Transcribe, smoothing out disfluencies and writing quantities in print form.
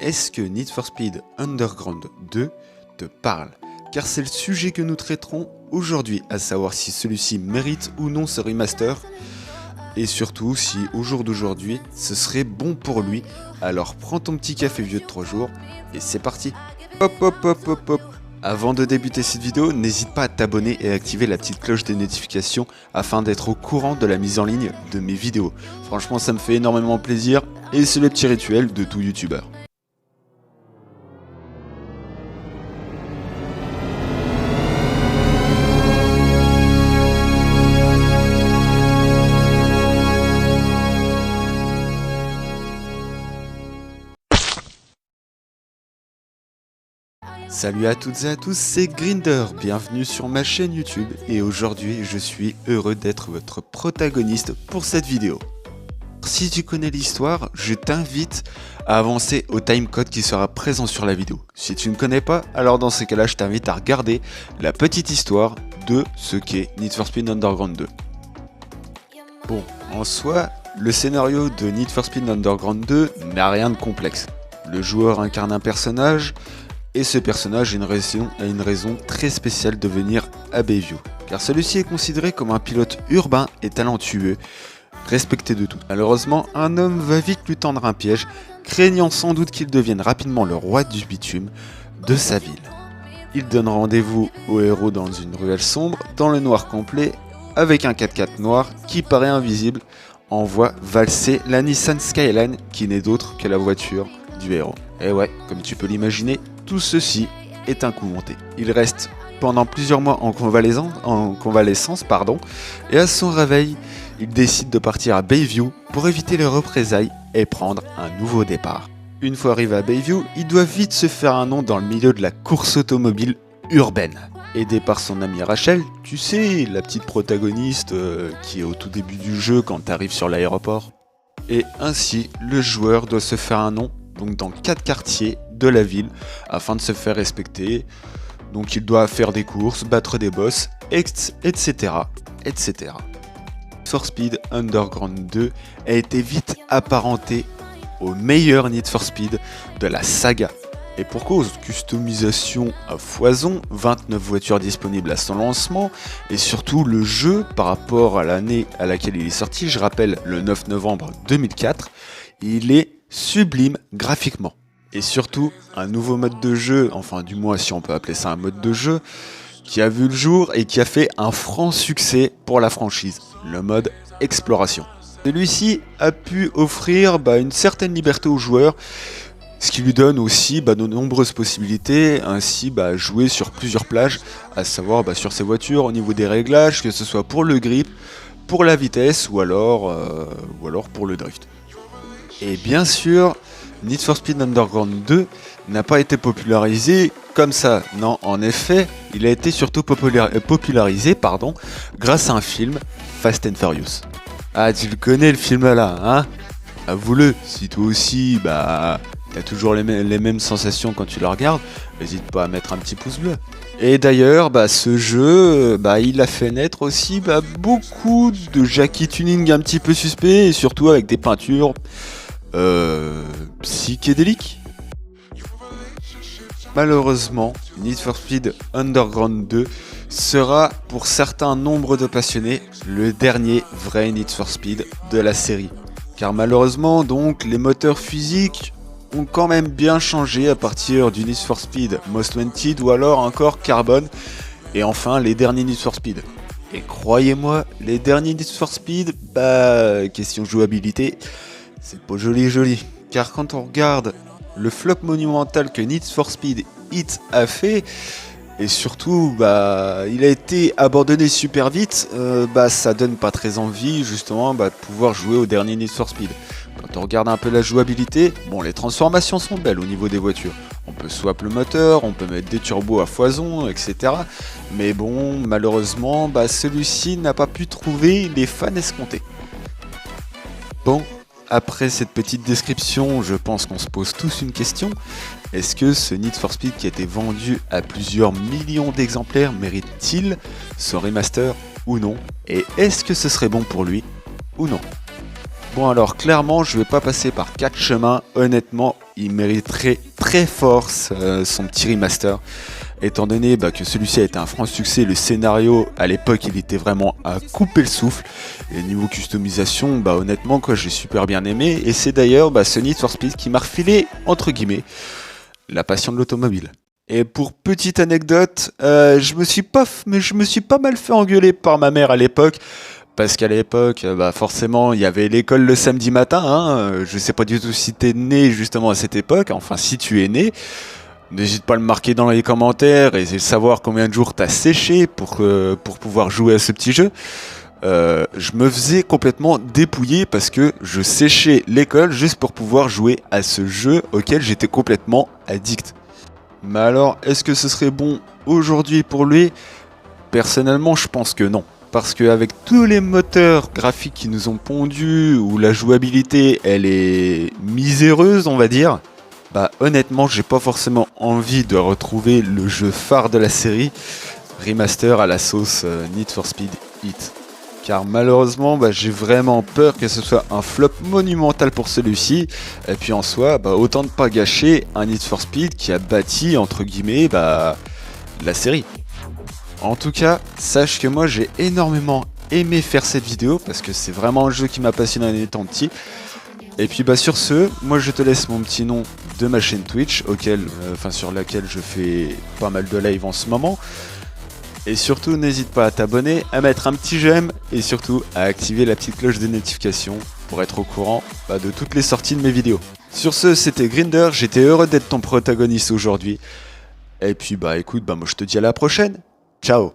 est-ce que Need for Speed Underground 2 te parle? Car c'est le sujet que nous traiterons aujourd'hui, à savoir si celui-ci mérite ou non ce remaster, et surtout si au jour d'aujourd'hui ce serait bon pour lui. Alors prends ton petit café vieux de 3 jours et c'est parti. Hop hop hop hop hop. Avant de débuter cette vidéo, n'hésite pas à t'abonner et activer la petite cloche des notifications afin d'être au courant de la mise en ligne de mes vidéos. Franchement, ça me fait énormément plaisir et c'est le petit rituel de tout youtubeur. Salut à toutes et à tous, c'est Grinder, bienvenue sur ma chaîne YouTube et aujourd'hui je suis heureux d'être votre protagoniste pour cette vidéo. Si tu connais l'histoire, je t'invite à avancer au timecode qui sera présent sur la vidéo. Si tu ne connais pas, alors dans ces cas-là je t'invite à regarder la petite histoire de ce qu'est Need for Speed Underground 2. Bon, en soi, le scénario de Need for Speed Underground 2 n'a rien de complexe. Le joueur incarne un personnage, et ce personnage a une raison très spéciale de venir à Bayview, car celui-ci est considéré comme un pilote urbain et talentueux, respecté de tout. Malheureusement, un homme va vite lui tendre un piège, craignant sans doute qu'il devienne rapidement le roi du bitume de sa ville. Il donne rendez-vous au héros dans une ruelle sombre, dans le noir complet, avec un 4x4 noir qui paraît invisible, envoie valser la Nissan Skyline qui n'est d'autre que la voiture du héros. Et ouais, comme tu peux l'imaginer, tout ceci est un coup monté. Il reste pendant plusieurs mois en convalescence, et à son réveil, il décide de partir à Bayview pour éviter les représailles et prendre un nouveau départ. Une fois arrivé à Bayview, il doit vite se faire un nom dans le milieu de la course automobile urbaine. Aidé par son amie Rachel, tu sais, la petite protagoniste qui est au tout début du jeu quand tu arrives sur l'aéroport. Et ainsi, le joueur doit se faire un nom donc dans 4 quartiers de la ville afin de se faire respecter. Donc il doit faire des courses, battre des boss, etc. etc. Need for Speed Underground 2 a été vite apparenté au meilleur Need for Speed de la saga. Et pour cause, customisation à foison, 29 voitures disponibles à son lancement, et surtout le jeu par rapport à l'année à laquelle il est sorti, je rappelle le 9 novembre 2004, il est sublime graphiquement. Et surtout, un nouveau mode de jeu, enfin du moins si on peut appeler ça un mode de jeu, qui a vu le jour et qui a fait un franc succès pour la franchise, le mode exploration. Celui-ci a pu offrir une certaine liberté aux joueurs, ce qui lui donne aussi de nombreuses possibilités, ainsi jouer sur plusieurs plages, à savoir sur ses voitures au niveau des réglages, que ce soit pour le grip, pour la vitesse ou alors pour le drift. Et bien sûr, Need for Speed Underground 2 n'a pas été popularisé comme ça. Non, en effet, il a été surtout popularisé grâce à un film, Fast and Furious. Ah, tu le connais le film là, hein? Avoue-le, si toi aussi, t'as toujours les mêmes sensations quand tu le regardes, n'hésite pas à mettre un petit pouce bleu. Et d'ailleurs, ce jeu, il a fait naître aussi beaucoup de Jackie tuning un petit peu suspects, et surtout avec des peintures psychédéliques. Malheureusement, Need for Speed Underground 2 sera pour certains nombres de passionnés le dernier vrai Need for Speed de la série. Car malheureusement donc les moteurs physiques ont quand même bien changé à partir du Need for Speed Most Wanted ou alors encore Carbon et enfin les derniers Need for Speed. Et croyez-moi, les derniers Need for Speed, question jouabilité, c'est pas joli. Car quand on regarde le flop monumental que Need for Speed Heat a fait, et surtout il a été abandonné super vite, ça donne pas très envie justement de pouvoir jouer au dernier Need for Speed. Quand on regarde un peu la jouabilité, les transformations sont belles au niveau des voitures. On peut swap le moteur, on peut mettre des turbos à foison, etc. Mais malheureusement, celui-ci n'a pas pu trouver les fans escomptés. Après cette petite description, je pense qu'on se pose tous une question. Est-ce que ce Need for Speed qui a été vendu à plusieurs millions d'exemplaires mérite-t-il son remaster ou non? Et est-ce que ce serait bon pour lui ou non? Bon alors clairement je vais pas passer par 4 chemins, honnêtement il mériterait très fort son petit remaster. Étant donné que celui-ci a été un franc succès, le scénario à l'époque il était vraiment à couper le souffle. Et niveau customisation, honnêtement quoi, j'ai super bien aimé. Et c'est d'ailleurs ce Need for Speed qui m'a refilé, entre guillemets, la passion de l'automobile. Et pour petite anecdote, je me suis pas mal fait engueuler par ma mère à l'époque. Parce qu'à l'époque, forcément, il y avait l'école le samedi matin. Hein. Je sais pas du tout si t'es né justement à cette époque. Enfin, si tu es né, n'hésite pas à le marquer dans les commentaires et essayer de savoir combien de jours t'as séché pour pouvoir jouer à ce petit jeu. Je me faisais complètement dépouiller parce que je séchais l'école juste pour pouvoir jouer à ce jeu auquel j'étais complètement addict. Mais alors, est-ce que ce serait bon aujourd'hui pour lui? Personnellement, je pense que non. Parce qu'avec tous les moteurs graphiques qui nous ont pondu, où la jouabilité elle est miséreuse on va dire, honnêtement j'ai pas forcément envie de retrouver le jeu phare de la série, remaster à la sauce Need for Speed Heat. Car malheureusement j'ai vraiment peur que ce soit un flop monumental pour celui-ci, et puis en soi autant ne pas gâcher un Need for Speed qui a bâti entre guillemets la série. En tout cas, sache que moi j'ai énormément aimé faire cette vidéo parce que c'est vraiment un jeu qui m'a passionné en étant petit. Et puis sur ce, moi je te laisse mon petit nom de ma chaîne Twitch sur laquelle je fais pas mal de live en ce moment. Et surtout n'hésite pas à t'abonner, à mettre un petit j'aime et surtout à activer la petite cloche de notification pour être au courant de toutes les sorties de mes vidéos. Sur ce, c'était Grinder, j'étais heureux d'être ton protagoniste aujourd'hui. Et puis écoute, moi je te dis à la prochaine. Ciao.